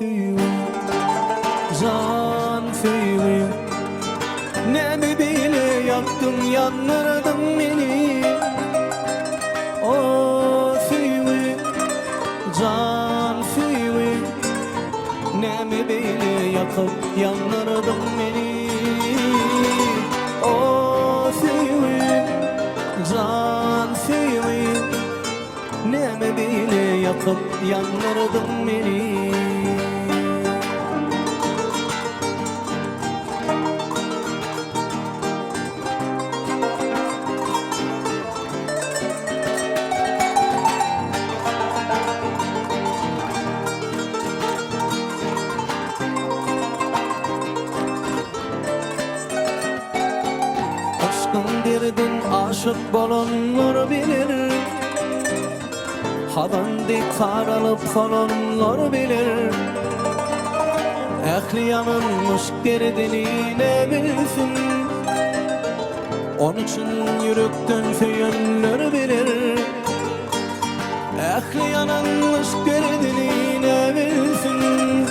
süyü can süyü ne mi bile yaktın yandırdın beni. O süyü can süyü ne mi bile yakıp yandırdın beni. O süyü can süyü ne mi bile yakıp yandırdın beni. Aşkın derdin aşık bolanlar bilir, havandı karalıp falanlar bilir. Ehli yanılmış derdini ne bilsin, onun için yürekten söylenler bilir. Ehli yanılmış derdini ne bilsin,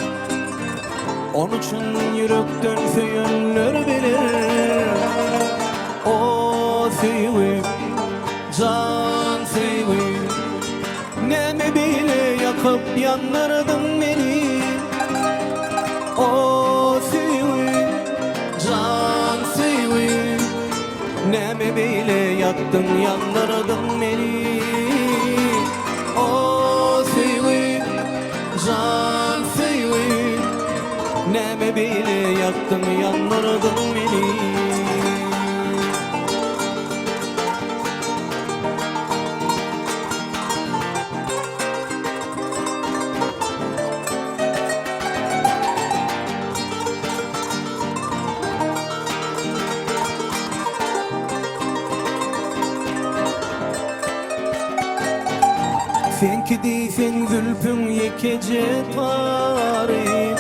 onun için yürekten söylenler bilir. O süyü can süyü ne mi bile yakıp yandırdın beni. O süyü can süyü ne mi bile yaktın yandırdın beni. O süyü can süyü ne mi bile yaktın yandırdın beni. Sen ki deysen zülfün yekece tarih,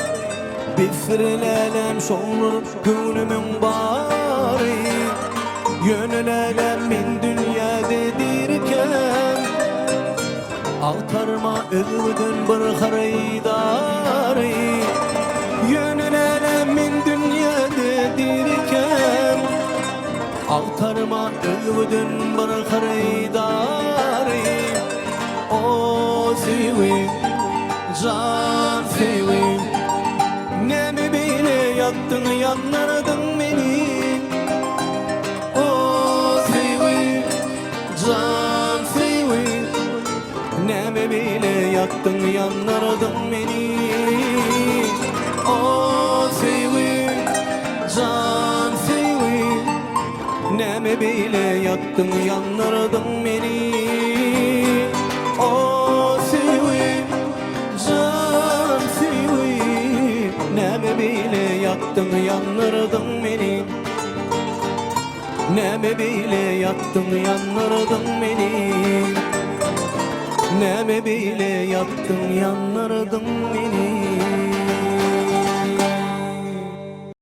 bifrilelem şolur gönlümün bari. Yönelelem min dünya dedirken, altarma övdün bir haridari. Yönelelem min dünya dedirken, altarma övdün bir haridari. O süyü can süyü ne mi bile yaktın yandırdın beni. O süyü can süyü ne mi bile yaktın yandırdın beni. O süyü can süyü ne mi bile yaktın yandırdın beni. O süyü can süyü ne mi bile yaktın yandırdın beni. Ne mi bile yaktın yandırdın beni. Ne mi bile yaktın yandırdın beni.